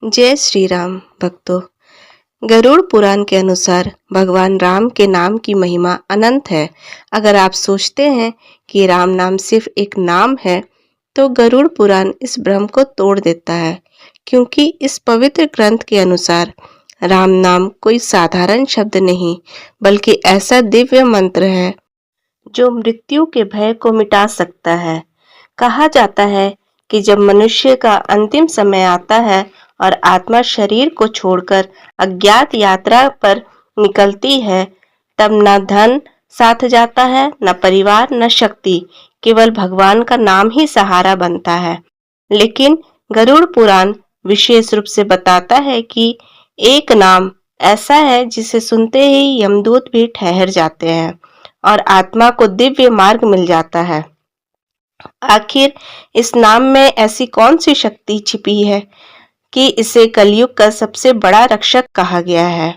जय श्री राम भक्तों। गरुड़ पुराण के अनुसार भगवान राम के नाम की महिमा अनंत है। अगर आप सोचते हैं कि राम नाम सिर्फ एक नाम है, तो गरुड़ पुराण इस भ्रम को तोड़ देता है, क्योंकि इस पवित्र ग्रंथ के अनुसार राम नाम कोई साधारण शब्द नहीं, बल्कि ऐसा दिव्य मंत्र है जो मृत्यु के भय को मिटा सकता है। कहा जाता है कि जब मनुष्य का अंतिम समय आता है और आत्मा शरीर को छोड़कर अज्ञात यात्रा पर निकलती है, तब न धन साथ जाता है, न परिवार, न शक्ति, केवल भगवान का नाम ही सहारा बनता है। लेकिन गरुड़ पुराण विशेष रूप से बताता है कि एक नाम ऐसा है जिसे सुनते ही यमदूत भी ठहर जाते हैं और आत्मा को दिव्य मार्ग मिल जाता है। आखिर इस नाम में ऐसी कौन सी शक्ति छिपी है कि इसे कलयुग का सबसे बड़ा रक्षक कहा गया है?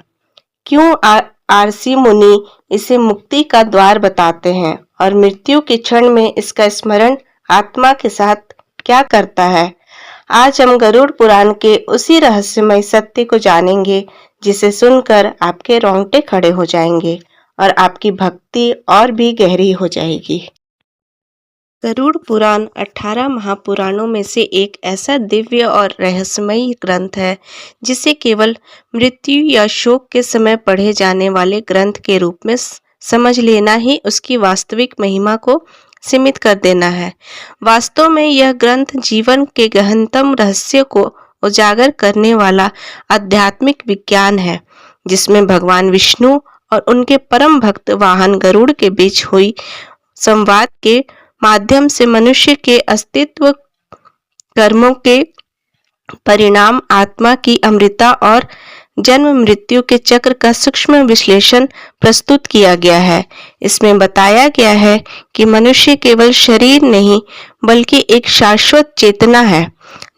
क्यों आरसी मुनि इसे मुक्ति का द्वार बताते हैं और मृत्यु के क्षण में इसका स्मरण आत्मा के साथ क्या करता है? आज हम गरुड़ पुराण के उसी रहस्यमय सत्य को जानेंगे, जिसे सुनकर आपके रोंगटे खड़े हो जाएंगे और आपकी भक्ति और भी गहरी हो जाएगी। गरुड़ पुराण 18 महापुराणों में से एक ऐसा दिव्य और रहस्यमयी ग्रंथ है जिसे केवल मृत्यु या शोक के समय पढ़े जाने वाले ग्रंथ के रूप में समझ लेना ही उसकी वास्तविक महिमा को सीमित कर देना है। वास्तव में यह ग्रंथ जीवन के गहनतम रहस्य को उजागर करने वाला आध्यात्मिक विज्ञान है, जिसमें भगवान विष्णु और उनके परम भक्त वाहन गरुड़ के बीच हुई संवाद के माध्यम से मनुष्य के अस्तित्व, कर्मों के परिणाम, आत्मा की अमृता और जन्म मृत्यु के चक्र का सूक्ष्म विश्लेषण प्रस्तुत किया गया है। इसमें बताया गया है कि मनुष्य केवल शरीर नहीं, बल्कि एक शाश्वत चेतना है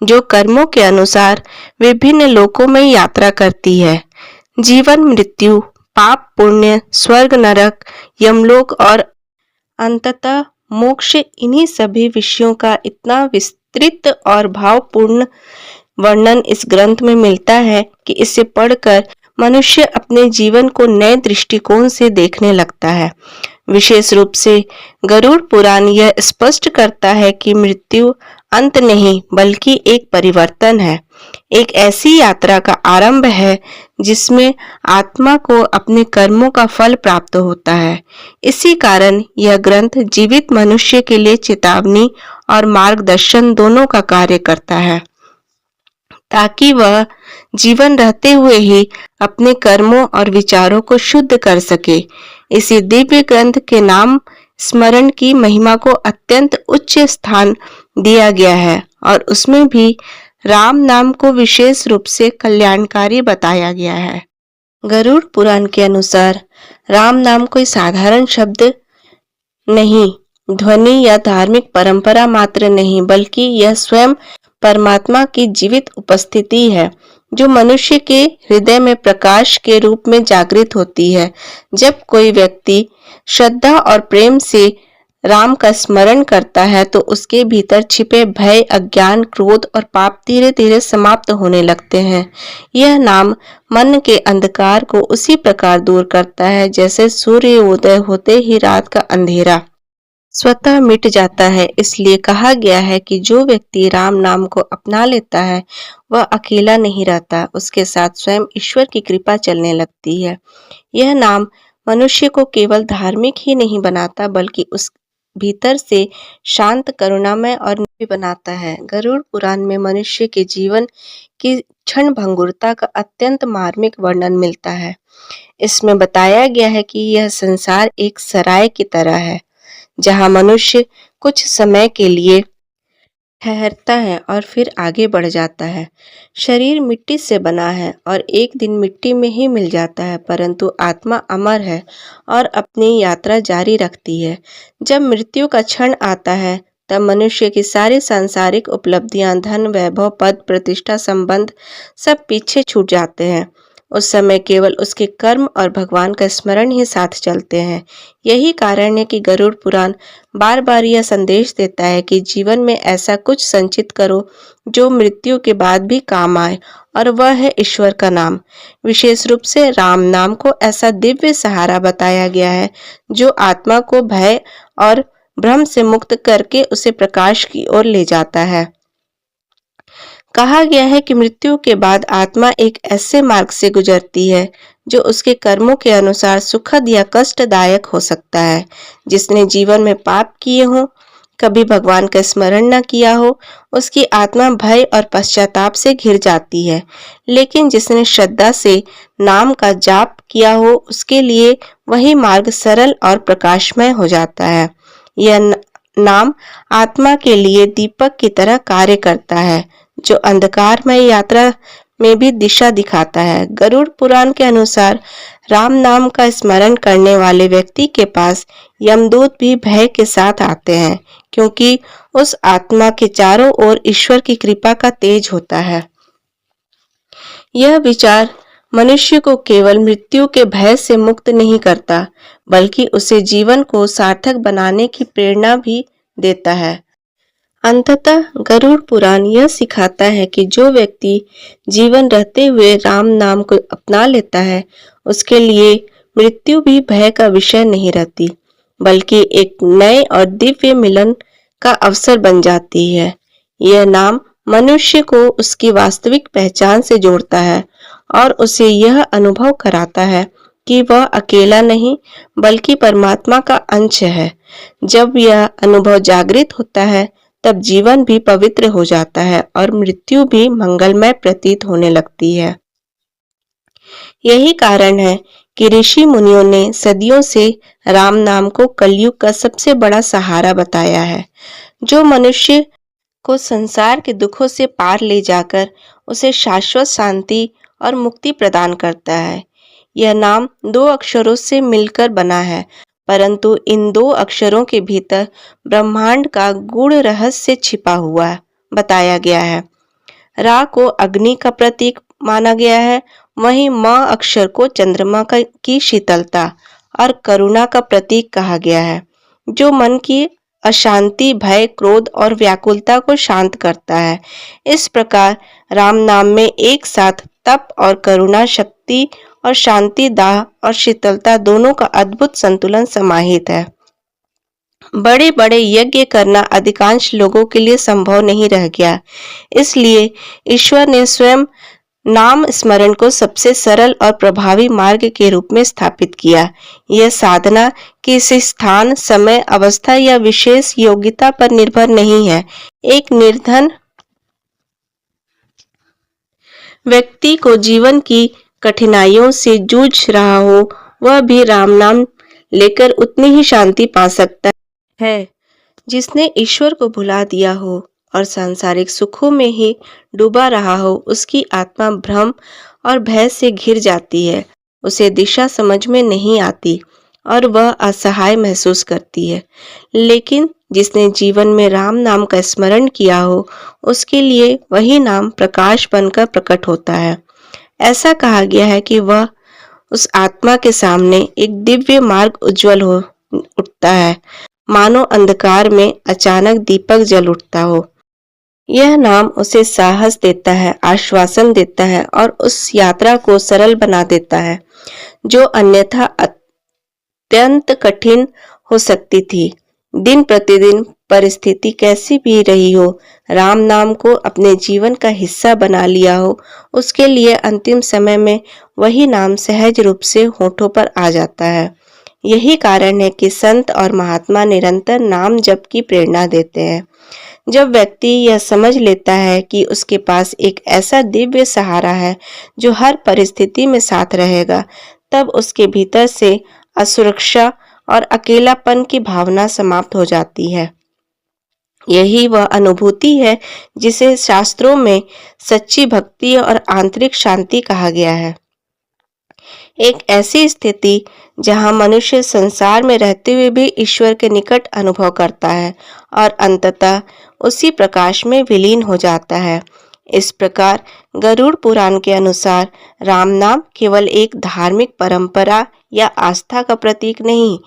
जो कर्मों के अनुसार विभिन्न लोकों में यात्रा करती है। जीवन मृत्यु, पाप पुण्य, स्वर्ग नरक, यमलोक और अंततः मोक्ष, इन्हीं सभी विषयों का इतना विस्तृत और भावपूर्ण वर्णन इस ग्रंथ में मिलता है कि इसे पढ़कर मनुष्य अपने जीवन को नए दृष्टिकोण से देखने लगता है। विशेष रूप से गरुड़ पुराण यह स्पष्ट करता है कि मृत्यु अंत नहीं, बल्कि एक परिवर्तन है, एक ऐसी यात्रा का आरंभ है जिसमें आत्मा को अपने कर्मों का फल प्राप्त होता है। इसी कारण यह ग्रंथ जीवित मनुष्य के लिए चेतावनी और मार्गदर्शन दोनों का कार्य करता है, ताकि वह जीवन रहते हुए ही अपने कर्मों और विचारों को शुद्ध कर सके। इसी दिव्य ग्रंथ के नाम स्मरण की महिमा को अत्यंत उच्च स्थान दिया गया है और उसमें भी राम नाम को विशेष रूप से कल्याणकारी बताया गया है। गरुड़ पुराण के अनुसार राम नाम कोई साधारण शब्द नहीं, ध्वनि या धार्मिक परंपरा मात्र नहीं, बल्कि यह स्वयं परमात्मा की जीवित उपस्थिति है जो मनुष्य के हृदय में प्रकाश के रूप में जागृत होती है। जब कोई व्यक्ति श्रद्धा और प्रेम से राम का स्मरण करता है तो उसके भीतर छिपे भय, अज्ञान, क्रोध और पाप धीरे धीरे समाप्त होने लगते हैं। यह नाम मन के अंधकार को उसी प्रकार दूर करता है जैसे सूर्य उदय होते ही रात का अंधेरा स्वतः मिट जाता है। इसलिए कहा गया है कि जो व्यक्ति राम नाम को अपना लेता है वह अकेला नहीं रहता, उसके साथ स्वयं ईश्वर की कृपा चलने लगती है। यह नाम मनुष्य को केवल धार्मिक ही नहीं बनाता, बल्कि उस भीतर से शांत, करुणामय और निर्भय बनाता है। गरुड़ पुराण में मनुष्य के जीवन की क्षण भंगुरता का अत्यंत मार्मिक वर्णन मिलता है। इसमें बताया गया है कि यह संसार एक सराय की तरह है, जहां मनुष्य कुछ समय के लिए ठहरता है और फिर आगे बढ़ जाता है। शरीर मिट्टी से बना है और एक दिन मिट्टी में ही मिल जाता है, परंतु आत्मा अमर है और अपनी यात्रा जारी रखती है। जब मृत्यु का क्षण आता है, तब मनुष्य की सारी सांसारिक उपलब्धियां, धन, वैभव, पद, प्रतिष्ठा, संबंध सब पीछे छूट जाते हैं। उस समय केवल उसके कर्म और भगवान का स्मरण ही साथ चलते हैं। यही कारण है कि गरुड़ पुराण बार बार यह संदेश देता है कि जीवन में ऐसा कुछ संचित करो जो मृत्यु के बाद भी काम आए, और वह है ईश्वर का नाम। विशेष रूप से राम नाम को ऐसा दिव्य सहारा बताया गया है जो आत्मा को भय और भ्रम से मुक्त करके उसे प्रकाश की ओर ले जाता है। कहा गया है कि मृत्यु के बाद आत्मा एक ऐसे मार्ग से गुजरती है जो उसके कर्मों के अनुसार सुखद या कष्टदायक हो सकता है। जिसने जीवन में पाप किए हों, कभी भगवान का स्मरण न किया हो, उसकी आत्मा भय और पश्चाताप से घिर जाती है। लेकिन जिसने श्रद्धा से नाम का जाप किया हो, उसके लिए वही मार्ग सरल और प्रकाशमय हो जाता है। यह नाम आत्मा के लिए दीपक की तरह कार्य करता है जो अंधकारमय यात्रा में भी दिशा दिखाता है। गरुड़ पुराण के अनुसार राम नाम का स्मरण करने वाले व्यक्ति के पास यमदूत भी भय के साथ आते हैं, क्योंकि उस आत्मा के चारों ओर ईश्वर की कृपा का तेज होता है। यह विचार मनुष्य को केवल मृत्यु के भय से मुक्त नहीं करता, बल्कि उसे जीवन को सार्थक बनाने की प्रेरणा भी देता है। अंततः गरुड़ पुराण यह सिखाता है कि जो व्यक्ति जीवन रहते हुए राम नाम को अपना लेता है, उसके लिए मृत्यु भी भय का विषय नहीं रहती, बल्कि एक नए और दिव्य मिलन का अवसर बन जाती है। यह नाम मनुष्य को उसकी वास्तविक पहचान से जोड़ता है और उसे यह अनुभव कराता है कि वह अकेला नहीं, बल्कि परमात्मा का अंश है। जब यह अनुभव जागृत होता है, तब जीवन भी पवित्र हो जाता है और मृत्यु भी मंगलमय प्रतीत होने लगती है। यही कारण है कि ऋषि मुनियों ने सदियों से राम नाम को कलयुग का सबसे बड़ा सहारा बताया है, जो मनुष्य को संसार के दुखों से पार ले जाकर उसे शाश्वत शांति और मुक्ति प्रदान करता है। यह नाम 2 अक्षरों से मिलकर बना है, परंतु इन 2 अक्षरों के भीतर ब्रह्मांड का गूढ़ रहस्य छिपा हुआ बताया गया है। रा को अग्नि का प्रतीक माना गया है, वहीं म अक्षर को चंद्रमा की शीतलता और करुणा का प्रतीक कहा गया है, जो मन की अशांति, भय, क्रोध और व्याकुलता को शांत करता है। इस प्रकार राम नाम में एक साथ तप और करुणा, शक्ति और शांति, दाह और शीतलता दोनों का अद्भुत संतुलन समाहित है। बड़े बड़े यज्ञ करना अधिकांश लोगों के लिए संभव नहीं रह गया, इसलिए ईश्वर ने स्वयं नाम स्मरण को सबसे सरल और प्रभावी मार्ग के रूप में स्थापित किया। यह साधना किसी स्थान, समय, अवस्था या विशेष योग्यता पर निर्भर नहीं है। एक निर्धन व्यक्ति को जीवन की कठिनाइयों से जूझ रहा हो, वह भी राम नाम लेकर उतनी ही शांति पा सकता है जिसने ईश्वर को भुला दिया हो और सांसारिक सुखों में ही डूबा रहा हो। उसकी आत्मा भ्रम और भय से घिर जाती है, उसे दिशा समझ में नहीं आती और वह असहाय महसूस करती है। लेकिन जिसने जीवन में राम नाम का स्मरण किया हो, उसके लिए वही नाम प्रकाश बनकर प्रकट होता है। ऐसा कहा गया है कि वह उस आत्मा के सामने एक दिव्य मार्ग उज्जवल हो उठता है, मानो अंधकार में अचानक दीपक जल उठता हो। यह नाम उसे साहस देता है, आश्वासन देता है और उस यात्रा को सरल बना देता है जो अन्यथा अत्यंत कठिन हो सकती थी। दिन प्रतिदिन परिस्थिति कैसी भी रही हो, राम नाम को अपने जीवन का हिस्सा बना लिया हो, उसके लिए अंतिम समय में वही नाम सहज रूप से होठों पर आ जाता है। यही कारण है कि संत और महात्मा निरंतर नाम जप की प्रेरणा देते हैं। जब व्यक्ति यह समझ लेता है कि उसके पास एक ऐसा दिव्य सहारा है जो हर परिस्थिति में साथ रहेगा, तब उसके भीतर से असुरक्षा और अकेलापन की भावना समाप्त हो जाती है। यही वह अनुभूति है जिसे शास्त्रों में सच्ची भक्ति और आंतरिक शांति कहा गया है। एक ऐसी स्थिति जहां मनुष्य संसार में रहते हुए भी ईश्वर के निकट अनुभव करता है और अंततः उसी प्रकाश में विलीन हो जाता है। इस प्रकार गरुड़ पुराण के अनुसार राम नाम केवल एक धार्मिक परंपरा या आस्था का प्रतीक नहीं,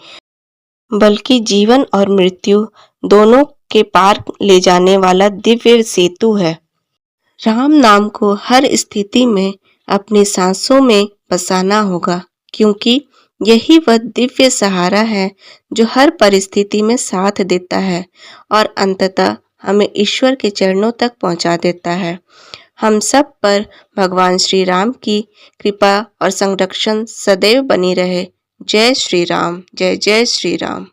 बल्कि जीवन और मृत्यु दोनों के पार ले जाने वाला दिव्य सेतु है। राम नाम को हर स्थिति में अपनी सांसों में बसाना होगा, क्योंकि यही वह दिव्य सहारा है जो हर परिस्थिति में साथ देता है और अंततः हमें ईश्वर के चरणों तक पहुंचा देता है। हम सब पर भगवान श्री राम की कृपा और संरक्षण सदैव बनी रहे। जय श्री राम, जय जय श्री राम।